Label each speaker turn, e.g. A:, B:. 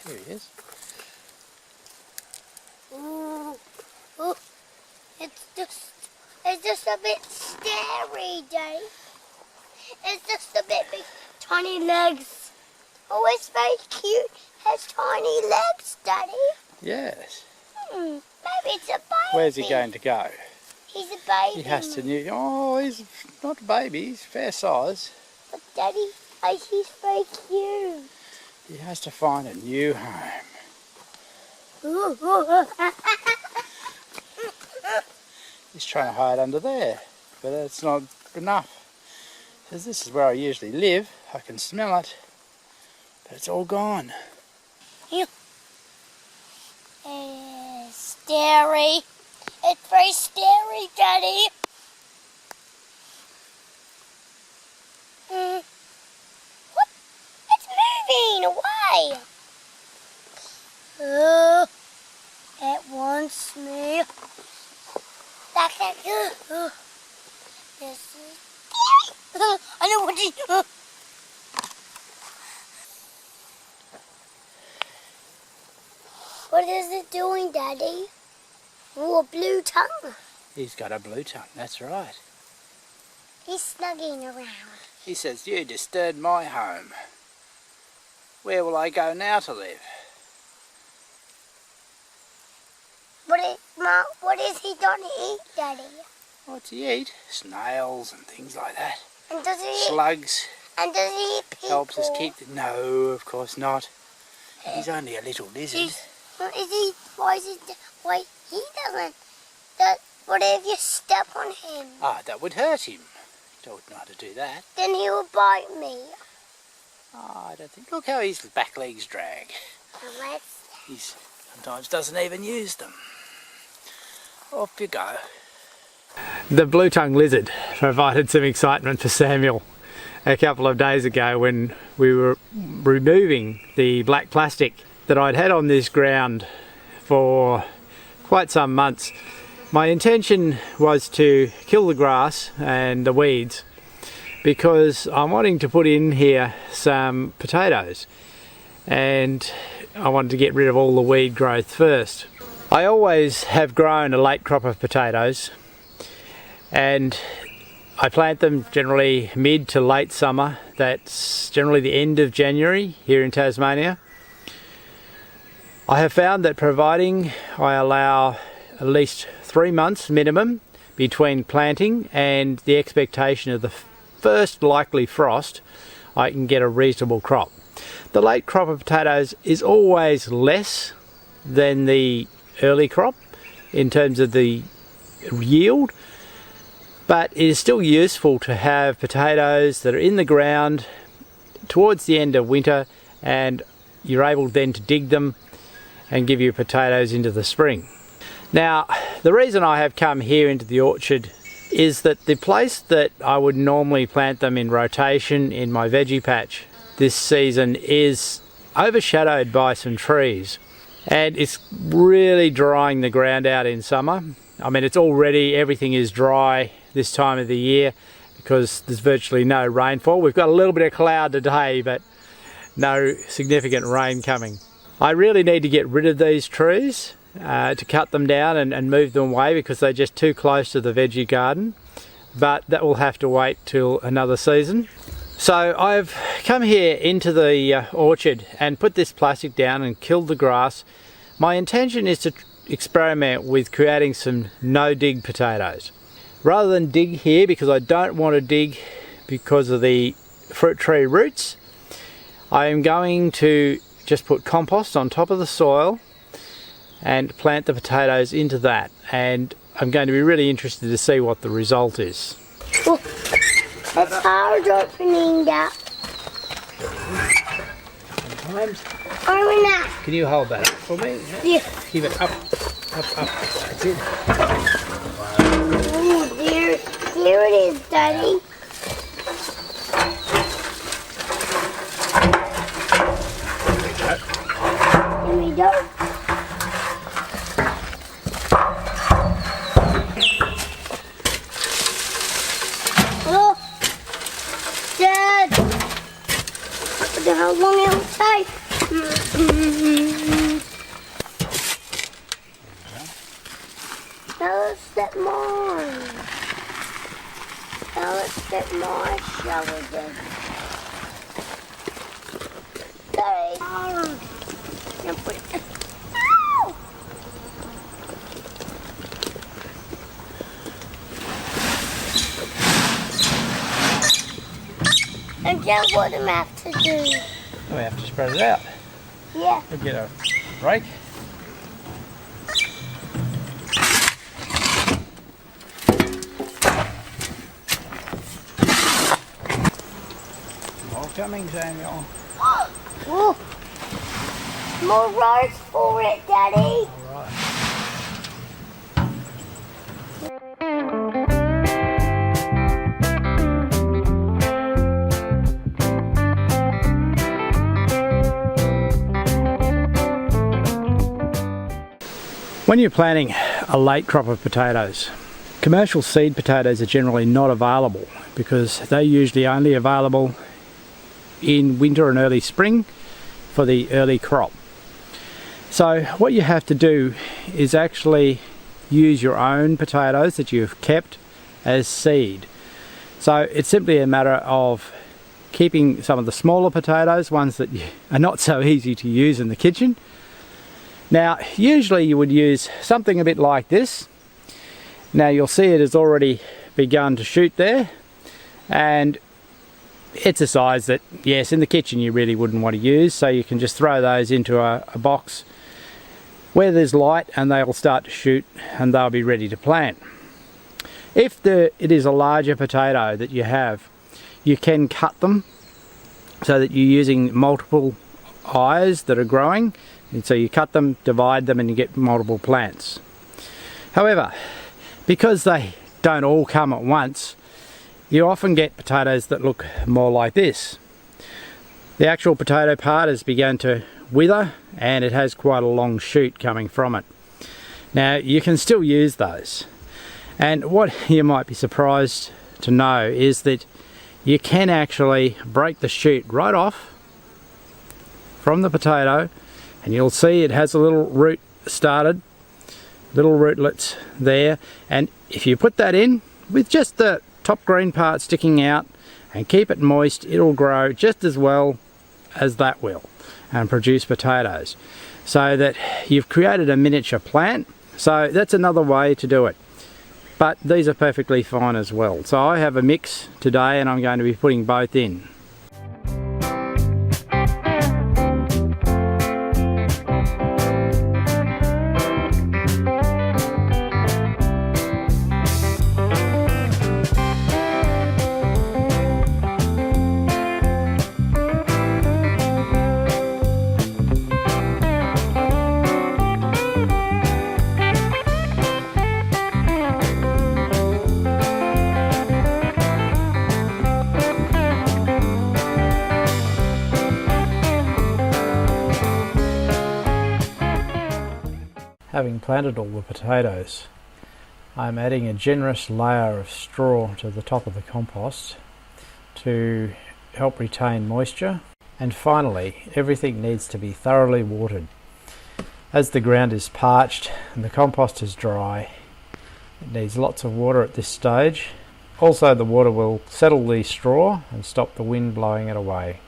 A: Here he is.
B: Ooh. Ooh. It's just a bit scary, Daddy. It's just a bit big, tiny legs. Oh, it's very cute. Has tiny legs, Daddy.
A: Yes.
B: Maybe it's a baby.
A: Where's he going to go?
B: He's a baby.
A: He has to oh, he's not a baby, he's fair size.
B: But Daddy, he's very cute.
A: He has to find a new home. He's trying to hide under there, but it's not enough. Because this is where I usually live. I can smell it, but it's all gone.
B: It's scary. It's very scary, Daddy. What? It's moving away. It wants me. This is scary. I know what to. What is it doing, Daddy? Oh, a blue tongue.
A: He's got a blue tongue, that's right.
B: He's snuggling around.
A: He says, you disturbed my home. Where will I go now to live?
B: What is he going to eat, Daddy?
A: What's he eat? Snails and things like that.
B: And does he
A: Slugs.
B: And does he eat people?
A: Helps us keep the... No, of course not. He's only a little lizard.
B: Why he doesn't? What if you step on him?
A: Ah, that would hurt him. Don't know how to do that.
B: Then he will bite me.
A: Ah, I don't think. Look how his back legs drag. He sometimes doesn't even use them. Off you go. The blue-tongued lizard provided some excitement for Samuel a couple of days ago when we were removing the black plastic that I'd had on this ground for quite some months. My intention was to kill the grass and the weeds because I'm wanting to put in here some potatoes and I wanted to get rid of all the weed growth first. I always have grown a late crop of potatoes and I plant them generally mid to late summer. That's generally the end of January here in Tasmania. I have found that providing I allow at least 3 months minimum between planting and the expectation of the first likely frost, I can get a reasonable crop. The late crop of potatoes is always less than the early crop in terms of the yield, but it is still useful to have potatoes that are in the ground towards the end of winter and you're able then to dig them and give you potatoes into the spring. Now, the reason I have come here into the orchard is that the place that I would normally plant them in rotation in my veggie patch this season is overshadowed by some trees and it's really drying the ground out in summer. I mean, it's already, everything is dry this time of the year because there's virtually no rainfall. We've got a little bit of cloud today, but no significant rain coming. I really need to get rid of these trees to cut them down and move them away because they're just too close to the veggie garden, but that will have to wait till another season. So I've come here into the orchard and put this plastic down and killed the grass. My intention is to experiment with creating some no-dig potatoes. Rather than dig here, because I don't want to dig because of the fruit tree roots, I am going to just put compost on top of the soil and plant the potatoes into that, and I'm going to be really interested to see what the result is.
B: Oh, it's hard opening that.
A: Sometimes.
B: Open that.
A: Can you hold that up for me?
B: Yeah.
A: Keep it up, up, up. That's it.
B: Oh, there it is, Daddy. Here we go. Oh, Dad. I wonder how long it'll take. Now let's get more. Now let's get more shovel then. Sorry. Now put it. Ow! And then what do we have to do?
A: We have to spread it out.
B: Yeah.
A: We'll get a rake. All coming, Samuel.
B: Ooh. More roads for it, Daddy.
A: All right. When you're planting a late crop of potatoes, commercial seed potatoes are generally not available because they're usually only available in winter and early spring for the early crop. So what you have to do is actually use your own potatoes that you've kept as seed. So it's simply a matter of keeping some of the smaller potatoes, ones that are not so easy to use in the kitchen. Now, usually you would use something a bit like this. Now you'll see it has already begun to shoot there, and it's a size that, yes, in the kitchen you really wouldn't want to use, so you can just throw those into a box where there's light and they'll start to shoot and they'll be ready to plant. If it is a larger potato that you have, you can cut them so that you're using multiple eyes that are growing. And so you cut them, divide them, and you get multiple plants. However, because they don't all come at once, you often get potatoes that look more like this. The actual potato part has begun to wither and it has quite a long shoot coming from it. Now you can still use those, and what you might be surprised to know is that you can actually break the shoot right off from the potato, and you'll see it has a little root started, little rootlets there, and if you put that in with just the top green part sticking out and keep it moist, it'll grow just as well as that will and produce potatoes, so that you've created a miniature plant. So that's another way to do it, but these are perfectly fine as well. So I have a mix today and I'm going to be putting both in. Having planted all the potatoes, I'm adding a generous layer of straw to the top of the compost to help retain moisture. And finally, everything needs to be thoroughly watered. As the ground is parched and the compost is dry, it needs lots of water at this stage. Also, the water will settle the straw and stop the wind blowing it away.